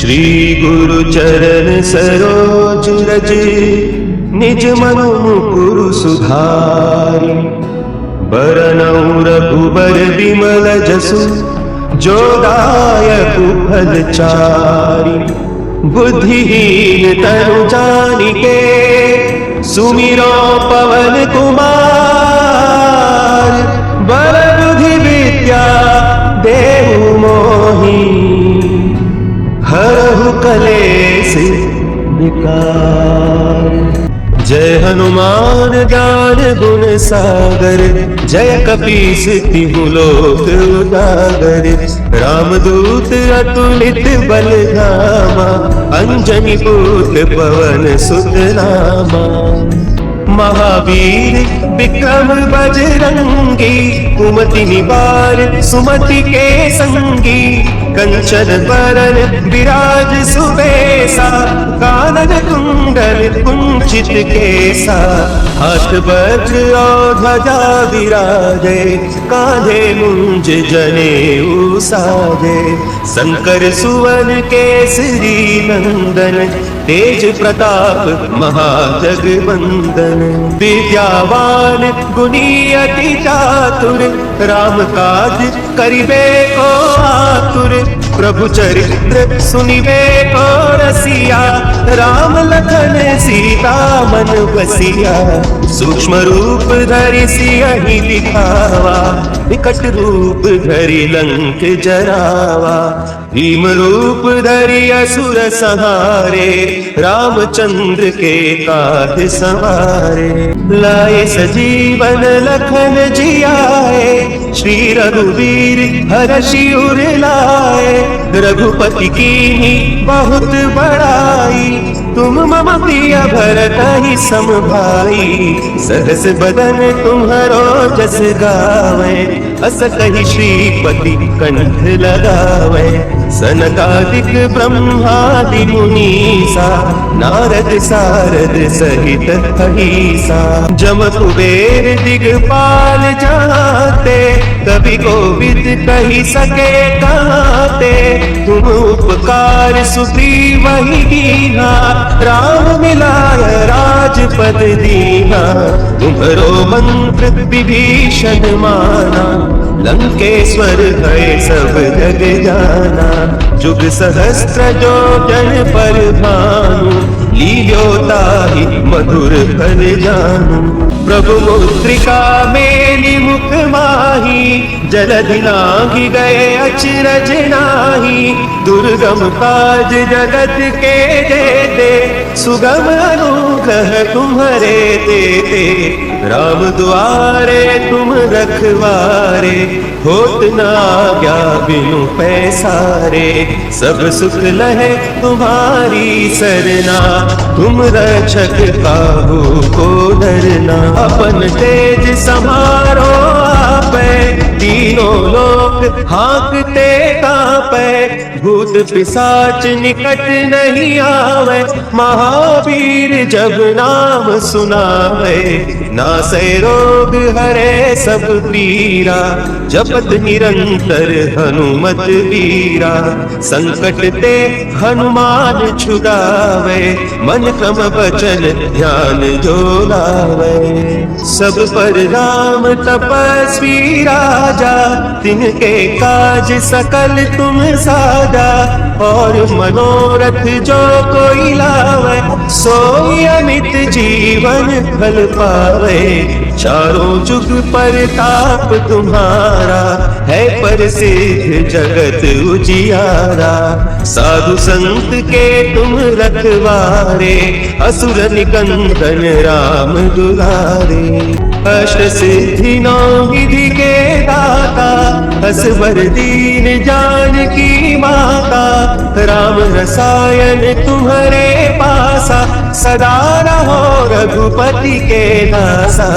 श्री गुरु चरण सरोज रज निज मनु मुकुरु सुधारि। बरनउँ रघुबर विमल जसु जो दायकु फल चारि। बुद्धिहीन तनु जानिके सुमिरो पवन कुमार। बल बुद्धि विद्या देहु मोहि हरहु कलेश विकार। जय हनुमान ज्ञान गुण सागर जय कपीस तिहु लोक उजागर। रामदूत अतुलित बल धामा अंजनी पुत्र पवन सुत नामा। महावीर विक्रम बजरंगी कुमति निवार सुमति के संगी। कंचन बरन विराज सुबेसा कानन कुंडल कुंचित केसा। हाथ वज्र और ध्वजा विराजे कांधे मुंज जनेऊ साजे। शंकर सुवन केसरी नंदन तेज प्रताप महाजगवंदन। विद्यावान गुणी अति चातुर राम काज करिबे को आतुर। प्रभु चरित्र सुनिबे को रसिया राम लखन सीता मन बसिया। सूक्ष्म रूप धरि सियहि दिखावा विकट रूप धरि लंक जरावा। भीम रूप धरि असुर संहारे रामचंद्र के काज संवारे। लाए सजीवन लखन जियाए श्री रघुवीर हरषि उर लाए। रघुपति कीन्ही बहुत बड़ाई तुम मम प्रिय भरतहि सम भाई। सहस बदन तुम्हरो जस गावे अस कहि श्रीपति कंठ लगावे। सनकादिक ब्रह्मादि मुनीसा नारद सारद सहित अहिसा। जम कुबेर दिगपाल जाते कवि कोविद कहि सके कहते। तुम उपकार सुग्रीव ही कीन्हा राम मिलाय राजपद दीन्हा। तुम्हरो मंत्र विभीषण माना लंकेश्वर भय सब जग जाना। जुग सहस्त्र जो जन पर भानु लील्योताहि मधुर फल जानू। प्रभु मुद्रिका मेलि मुख माही जलधि लांघि गए अचरज नाही। दुर्गम काज जगत के जेते सुगम अनुग्रह तुम्हरे तेते। राम दुआरे तुम रखवारे होत न आज्ञा बिनु पैसारे। सब सुख लहे तुम्हारी सरना तुम रक्षक काहू को डरना। अपन तेज समारो आपै तीनों लोक हाँकते कांपै। भूत पिशाच निकट नहीं आवे महावीर जब नाम सुनावे। नासै रोग हरे सब पीरा जपत निरंतर हनुमत वीरा। संकट ते हनुमान छुड़ावे मन क्रम वचन ध्यान जो लावे। सब पर राम तपस्वी राजा तिनके काज सकल तुम साजा। और मनोरथ जो कोई लावे सोई अमित जीवन फल पावे। चारों जुग परताप तुम्हारा है प्रसिद्ध जगत उजियारा। साधु संत के तुम रखवारे असुर निकंदन राम दुलारे। अष्ट सिद्धि नौ निधि के दाता असवर दीन जानकी माता। राम रसायन तुम्हारे पासा सदा रहो रघुपति के दासा।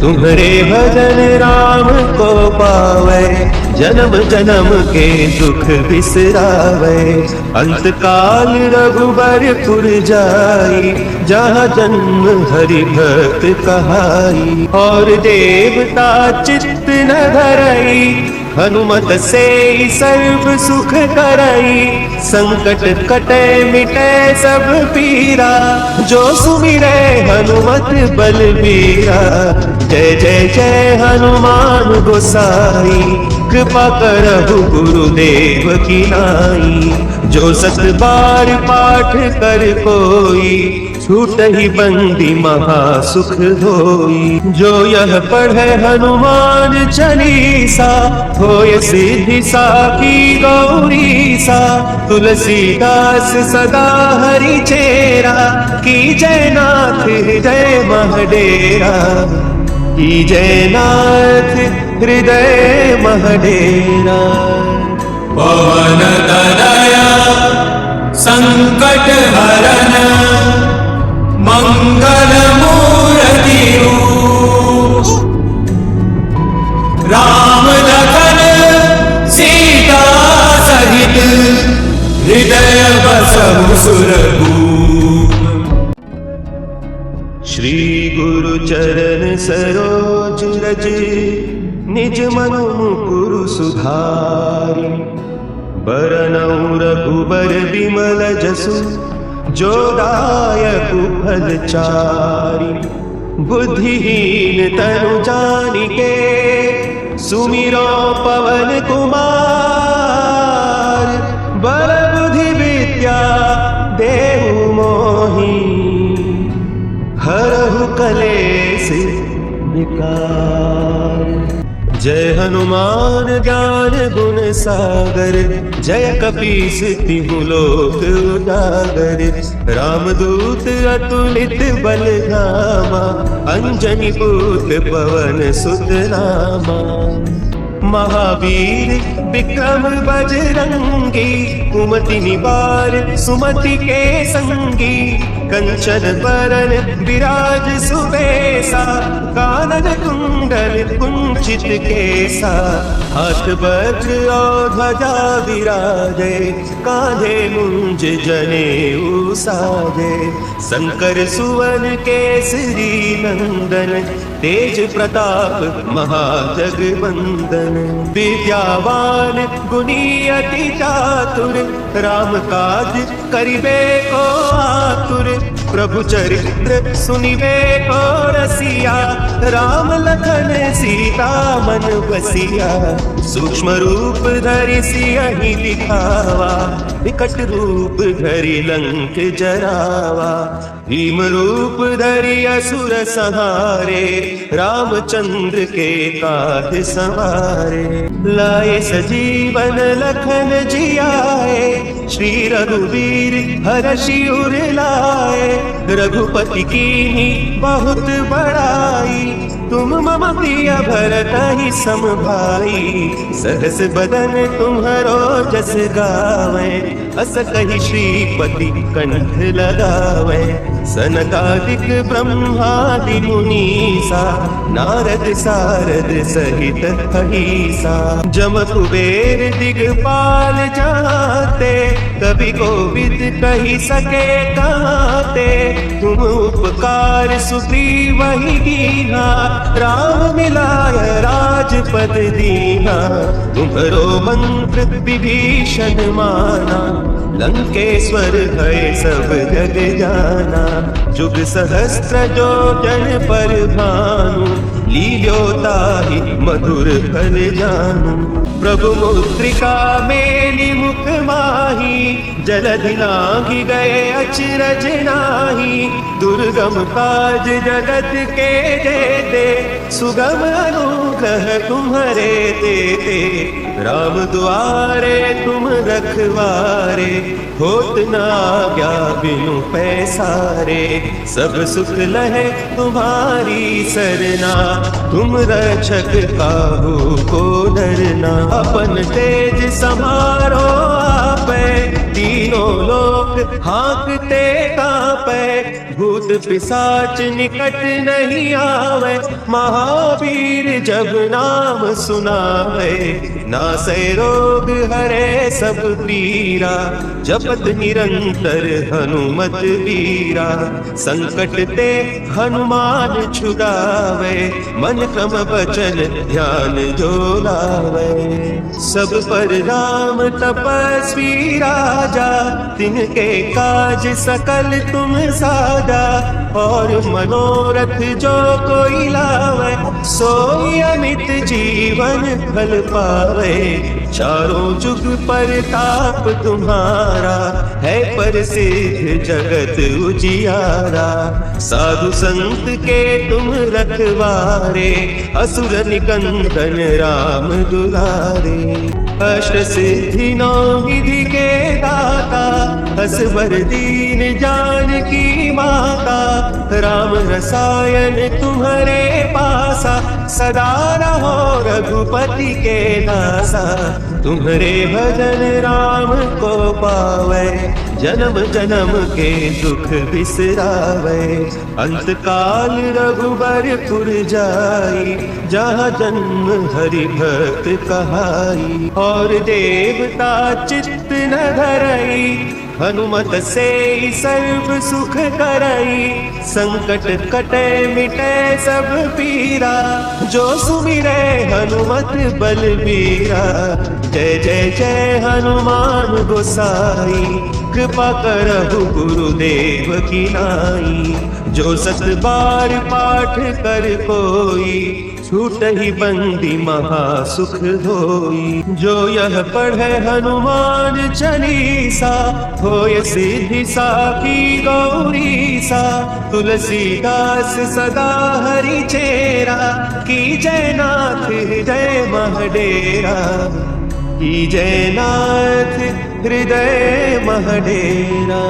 तुम्हारे भजन राम को पावे जन्म जन्म के दुख बिसरावे। अंत काल रघुबरपुर जाई जहाँ जन्म हरि भक्त कहाई। और देवता चित्त न धरई हनुमत से सर्व सुख करई, संकट कटे मिटे सब पीरा, जो सुमिरे हनुमत बलबीरा। जय जय जय हनुमान गोसाई, कृपा करहु गुरुदेव की नाई। जो सत बार पाठ कर कोई, छूट ही बंदी महा सुख होई। जो यह पढ़े हनुमान चालीसा, होय सिद्धि साखी गौरी सा। तुलसीदास सदा हरि चेरा, की जय नाथ हृदय महडेरा, की जय नाथ हृदय महडेरा। पवन तनया संकट हरन, मंगल मूर्ति रूप। राम लखन सीता सहित, हृदय बसहु सुरभूप। श्री गुरु चरण सरोज रज, निज मनु मुकुरु सुधारि। बरनउँ रघुबर बिमल जसु, जो दायक फल चारि। बुद्धिहीन तनु जानिके, सुमिरो पवन कुमार। बल बुद्धि विद्या देहु मोहि, हरहु कलेस विकार। जय हनुमान ज्ञान गुण सागर, जय कपीस तिहु लोक उजागर। रामदूत अतुलित बल धामा, अंजनी पुत्र पवन सुत नामा। महावीर विक्रम बजरंगी, कुमति निवार सुमति के संगी। कंचन बरन विराज सुबेसा, कानन कुंडल कुंचित केसा। हाथ वज्र और ध्वजा विराजे, कांधे मुंज जनेऊ साजे। शंकर सुवन केसरी नंदन, तेज प्रताप महाजगवंदन। विद्यावान गुणी अति चातुर, राम काज करिबे को आतुर। प्रभु चरित्र सुनिबे को रसिया, राम लखन सीता मन बसिया। सूक्ष्म रूप धरि सियहि दिखावा, विकट रूप धरि लंक जरावा। भीम रूप धरि असुर संहारे, रामचंद्र के काज संवारे। लाए सजीवन लखन जियाए, श्री रघुवीर हरषि उर लाए। रघुपति कीन्ही बहुत बड़ाई, तुम मम प्रिय भरतहि सम भाई। सहस बदन तुम्हरो जस गावे, अस कहि श्रीपति कंठ लगावे। सनकादिक ब्रह्मादि मुनीसा, नारद सारद सहित अहिसा। जम कुबेर दिगपाल जाते, कवि कोविद कहि सके काते। तुम उपकार सुग्रीव ही कीन्हा, राम मिलाय राजपद दीन्हा। तुम्हरो मंत्र विभीषण माना, लंकेश्वर है सब जग जाना। जुग सहस्त्र जो जन पर भानु, लील्योताहि मधुर फल जानू। प्रभु मुद्रिका मेलि मुख माही, जलधि लांघि गए अचरज नाहि। दुर्गम काज जगत के जेते, सुगम अनुग्रह तुम्हरे तेते। राम दुआरे तुम रखवारे, होत न आज्ञा बिनु पैसारे। सब सुख लहे तुम्हारी सरना, तुम रक्षक काहू को डरना। अपन तेज समारो आपे, तीनों लोक लोग हाँकते कांपे, भूत पिशाच निकट नहीं आवे। महावीर जब नाम सुनावे, नासे रोग हरे सब पीरा। जपत निरंतर हनुमत वीरा, संकट ते हनुमान छुड़ावे। मन क्रम वचन ध्यान जो लावे, सब पर राम तपस्वी राजा। तिनके काज सकल तुम साजा, और मनोरथ जो कोई लावे। सोई अमित जीवन फल पावे, चारों जुग परताप तुम्हारा। है प्रसिद्ध जगत उजियारा, साधु संत के तुम रखवारे। असुर निकंदन राम दुलारे, अष्ट सिद्धि नौ निधि के दाता। असवर दीन जानकी माता, राम रसायन तुम्हारे पासा। सदा रहो रघुपति के दासा, तुम्हारे भजन राम को पावे। जन्म जन्म के दुख बिसरावे, अंत काल रघुबरपुर जाई। जहाँ जन्म हरि भक्त कहाई, और देवता चित्त न धरई। हनुमत से सर्व सुख करई, संकट कटे मिटे सब पीरा। जो सुमिरे हनुमत बलबीरा, जय जय जय हनुमान गोसाई। कृपा करहु गुरुदेव की नाई, जो सत बार पाठ कर कोई। छूट ही बंदी महासुख होई, जो यह पढ़े हनुमान चालीसा। होय सिद्धि साखी गौरीसा, तुलसीदास सदा हरि चेरा। की जय नाथ हृदय महडेरा, की जय नाथ हृदय महडेरा।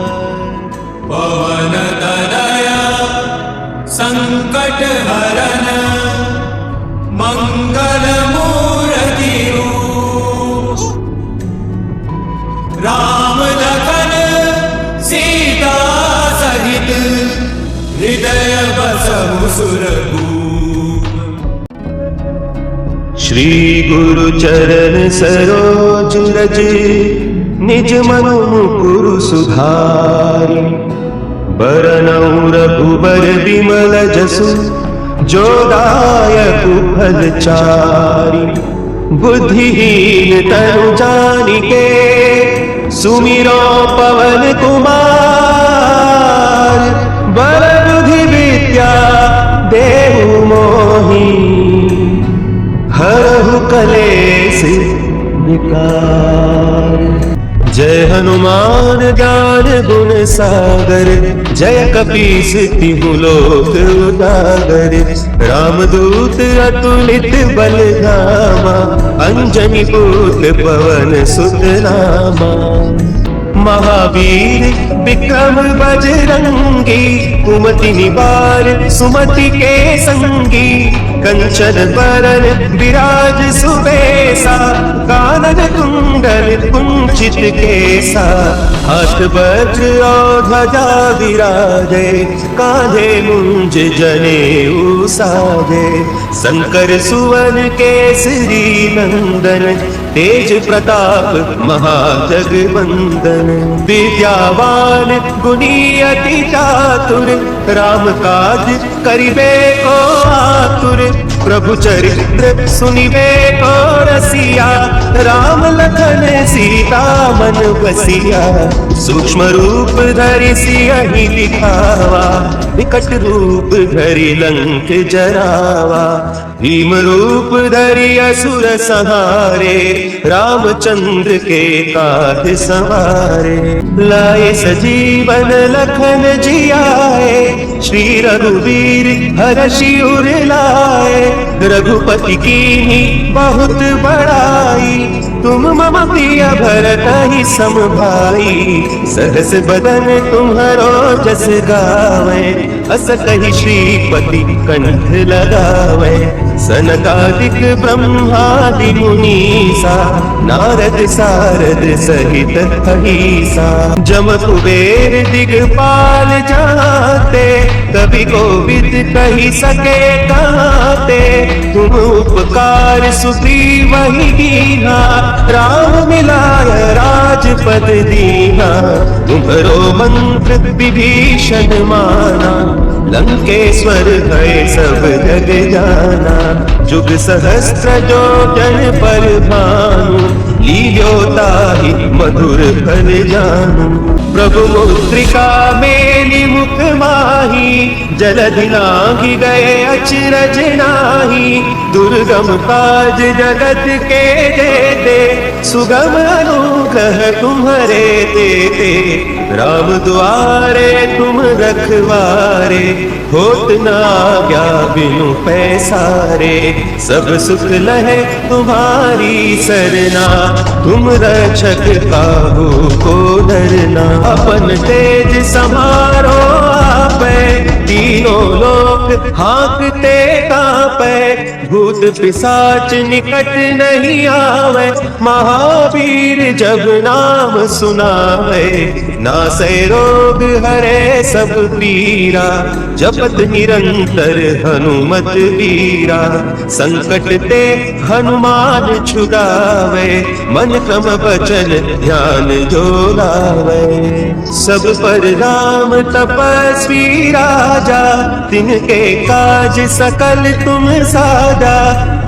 पवन तनया संकट हरन, मंगल मूर्ति रूप। राम लखन सीता सहित, हृदय बसहु सुरभूप। श्री गुरु चरण सरोज रज, निज मनु मुकुरु सुधारि। बरनउँ रघुबर बिमल जसु, जो दायक फल चारि। बुद्धिहीन तनु जानिके, सुमिरो पवन कुमार। बल बुद्धि विद्या देहु मोहि, हरहु कलेश विकार। जय हनुमान ज्ञान गुण सागर, जय कपीस तिहु लोक उजागर। रामदूत अतुलित बल धामा, अंजनी पुत्र पवन सुत नामा। महावीर विक्रम बजरंगी, कुमति निवार सुमति के संगी। कंचन बरन विराज सुबेसा, कानन कुंडल कुंचित केसा। हाथ वज्र और ध्वजा विराजे, कांधे मुंज जनेऊ साजे। शंकर सुवन केसरी नंदन, तेज प्रताप महाजगवंदन। विद्यावान गुणी अति चातुर, राम काज करिबे को आतुर। प्रभु चरित्र सुनिबे को रसिया, राम लखन सीता मन बसिया। सूक्ष्म रूप धरि सियहि दिखावा, विकट रूप धरि लंक जरावा। भीम रूप धरि असुर संहारे, रामचंद्र के काज सवारे। लाए सजीवन लखन जियाए, श्री रघुवीर हरषि उर लाए। रघुपति कीन्ही बहुत बड़ाई, तुम मम प्रिय भरत सम भाई। सहस बदन तुम्हारो जस गावे, अस कहि श्रीपति कंठ लगावे। सनकादिक ब्रह्मादि मुनीसा नारद सारद सहित अहिसा जम कुबेर दिगपाल जाते कभी कोविद कही सके कहते तुम उपकार सुग्रीव वही दीना राम मिलाय राजपद दीना तुम्हरो मंत्र विभीषण माना लंकेश्वर है सब जग जाना जुग सहस्त्र जो जन पर भानु लील्योता ही मधुर फल जानू प्रभु मुद्रिका मेली मुख माही जलधि लांघि गए अचरज नाही दुर्गम काज जगत के देते सुगम अनुग्रह तुम्हारे देते राम द्वारे तुम रखवारे होत न आज्ञा बिनु पैसारे सब सुख लहे तुम्हारी सरना तुम रक्षक काहू को डरना अपन तेज समारो आपे तीनों लोक हाँकते कांपे भूत पिशाच निकट नहीं आवे महावीर जब नाम सुनावे नासै रोग हरे सब पीरा जपत निरंतर हनुमत वीरा संकट ते हनुमान छुड़ावे मन क्रम वचन ध्यान जो लावे सब पर राम तपस्वी राजा तिनके काज सकल तुम साजा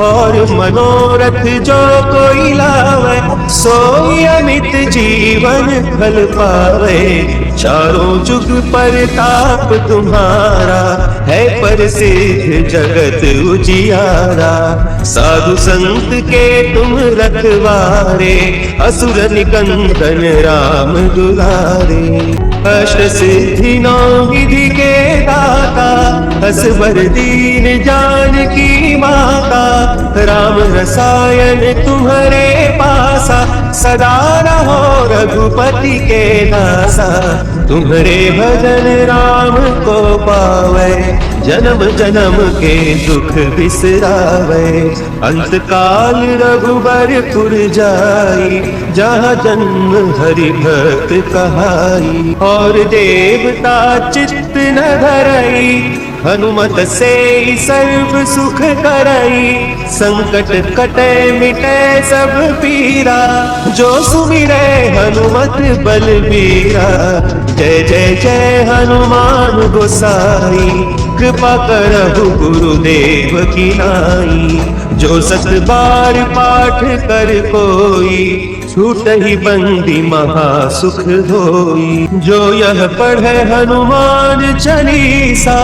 और मनोरथ जो कोई लावे सोई अमित जीवन फल पावे चारों जुग परताप तुम्हारा है प्रसिद्ध जगत उजियारा साधु संत के तुम रखवारे असुर निकंदन राम दुलारे अष्ट सिद्धि नौ विधि के दाता असवर दीन जानकी माता राम रसायन तुम्हारे पासा सदा रहो रघुपति के दासा तुम्हारे भजन राम को पावे जन्म जन्म के दुख बिसरावे अंत काल रघुबरपुर जाई जहाँ जन्म हरि भक्त कहाई और देवता चित्त न धरई हनुमत से सर्व सुख करई संकट कटे मिटे सब पीरा जो सुमिरे हनुमत बलबीरा जय जय जय हनुमान गोसाई कृपा करहु गुरुदेव की नाई जो सत बार पाठ कर कोई छूट ही बंदी महा सुख होई जो यह पढ़े हनुमान चालीसा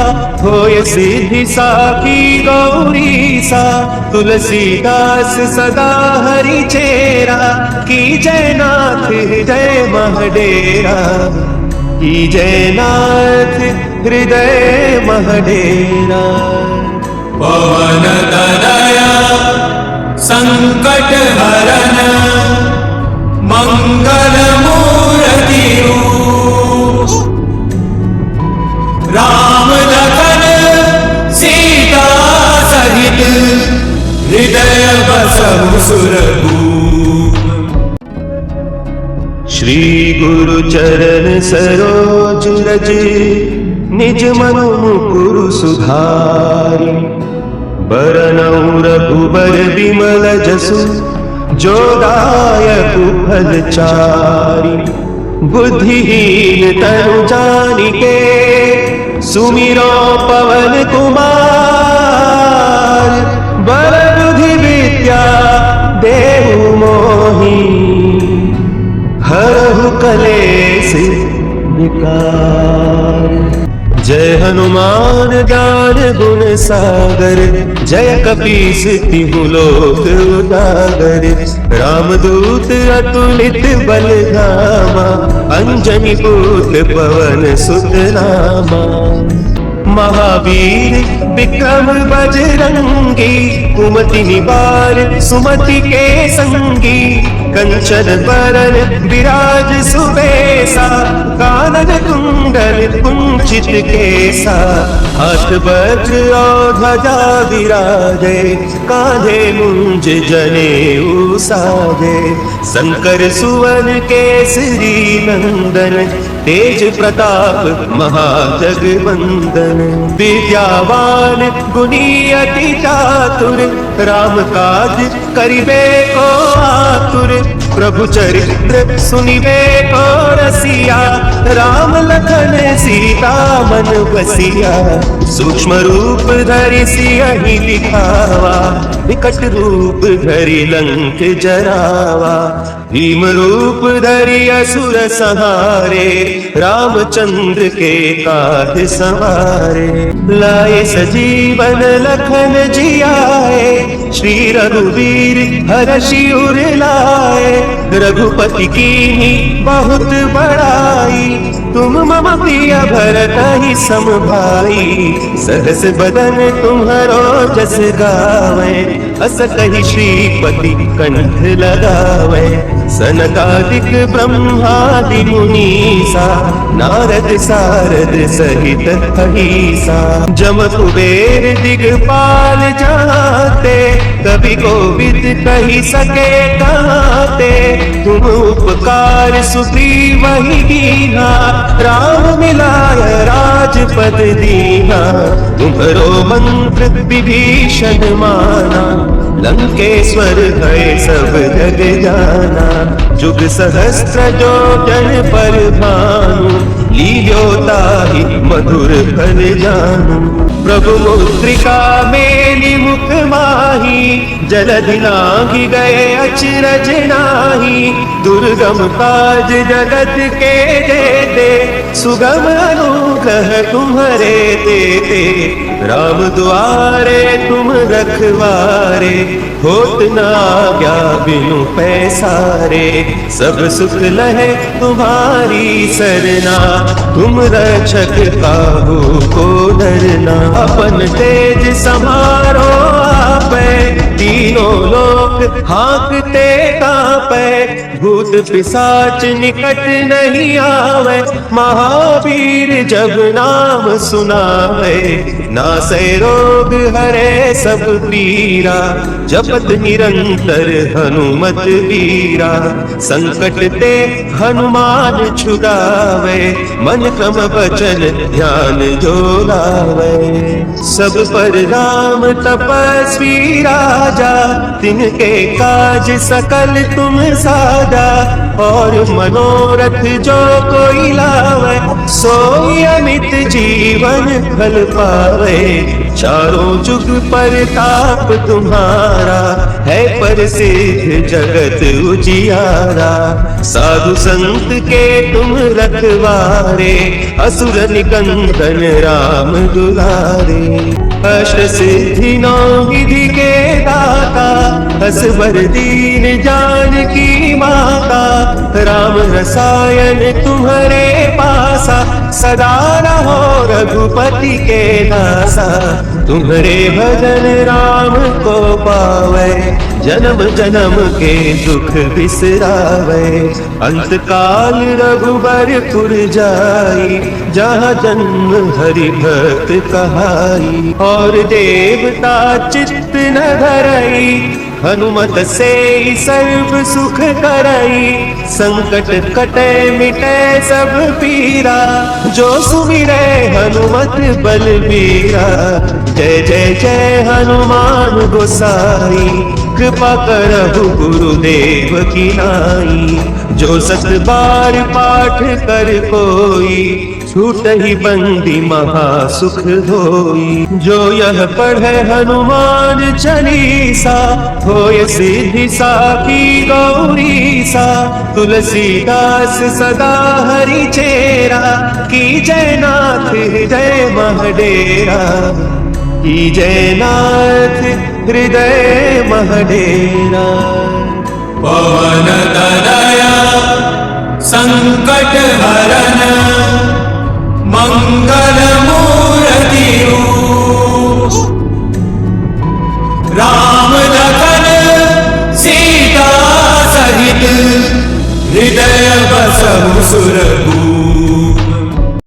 होय सिद्धि साखी गौरी सा तुलसीदास सदा हरि चेरा की जय नाथ जय महडेरा की जय नाथ हृदय महडेरा पवन तनया संकट हरन मंगल मूर्ति राम लखन सीता सहित हृदय बसहु सुरभूप श्री गुरु चरण सरोज रज निज मनु मुकुरु सुधारि बरनउँ रघुबर विमल जसु जो दायक फल चारि बुद्धिहीन तनु जानिके सुमिरो पवन कुमार बल बुद्धि विद्या देहु मोहि हरहु कलेश विकार जय हनुमान ज्ञान गुण सागर जय कपीस तिहु लोक उजागर रामदूत अतुलित बल धामा अंजनी पुत्र पवन सुत नामा महावीर विक्रम बजरंगी कुमति निवार सुमति के संगी कंचन बरन विराज सुबेसा कानन कुंडल कुंडल चित केसा, हाथ वज्र और ध्वजा विराजे, कांधे मुंज जनेऊ साजे। शंकर सुवन केसरी नंदन, तेज प्रताप महाजगवंदन। विद्यावान गुणी अति चातुर, राम काज करिबे को आतुर। प्रभु चरित्र सुनिबे को रसिया, राम लखन सीता मन बसिया। सूक्ष्म रूप धरि सियहि दिखावा, विकट रूप धरि लंक जरावा। भीम रूप धरि असुर संहारे, रामचंद्र के काज संवारे। लाए सजीवन लखन जियाए, श्री रघुवीर हरषि उर लाए। रघुपति कीन्ही बहुत बड़ाई, तुम मम प्रिय भरतहि सम भाई। सहस बदन तुम्हरो जस गावे, अस कहि श्रीपति कंठ लगावे। सनकादिक ब्रह्मादि मुनीसा, नारद सारद सहित अहिसा। जम कुबेर दिगपाल जाते, कवि कोविद कहि सके कहते। तुम उपकार सुग्रीव ही कीन्हा, राम मिलाय राजपद दीन्हा। तुम्हरो मंत्र विभीषण माना, लंकेश्वर भय सब जग जाना। जुग सहस्त्र जो जन पर भानु, लील्यो ताहि मधुर फल जानू। प्रभु मुद्रिका मेलि मुख माही, जलधि लांघि गए अचरज नाही। दुर्गम काज जगत के जेते, सुगम अनुग्रह तुम्हरे तेते। राम दुआरे तुम रखवारे, होत न आज्ञा बिनु पैसारे। सब सुख लहे तुम्हारी सरना, तुम रक्षक काहू को डरना। अपन तेज समारो आपै, तीनों लोक हाँकते कांपै। भूत पिशाच निकट नहीं आवे, महावीर जब नाम सुनावे। नासै रोग हरे सब पीरा, जपत निरंतर हनुमत वीरा। संकट ते हनुमान छुड़ावे, मन क्रम वचन ध्यान जो लावे। सब पर राम तपस्वी राजा, तिनके काज सकल तुम साजा। और मनोरथ जो कोई लावे, सोई अमित जीवन फल पावे। चारों जुग परताप तुम्हारा, है प्रसिद्ध जगत उजियारा। साधु संत के तुम रखवारे, असुर निकंदन राम दुलारे। अष्ट सिद्धि नौ निधि के दाता, असवर दीन जानकी माता। राम रसायन तुम्हारे पासा, सदा रहो रघुपति के दासा। तुम्हारे भजन राम को पावे, जन्म जन्म के दुख बिसरावे। अंत काल रघुबरपुर जाई, जहाँ जन्म हरि भक्त कहाई। और देवता चित्त न धरई, हनुमत से सर्व सुख करई। संकट कटे मिटे सब पीरा, जो सुमिरे हनुमत बलबीरा। जय जय जय हनुमान गोसाई, कृपा करहु गुरुदेव की नाई। जो सत बार पाठ कर कोई, छूट ही बंदी महा सुख होई। जो यह पढ़े हनुमान चालीसा, होय सिद्धि साखी गौरी सा। तुलसीदास सदा हरि चेरा, की जय नाथ हृदय महडेरा। की जय नाथ हृदय महडेरा। पवन तनया संकट हरन, मंगल मूर्ति रूप। राम लखन सीता सहित, हृदय बसहु सुरभूप।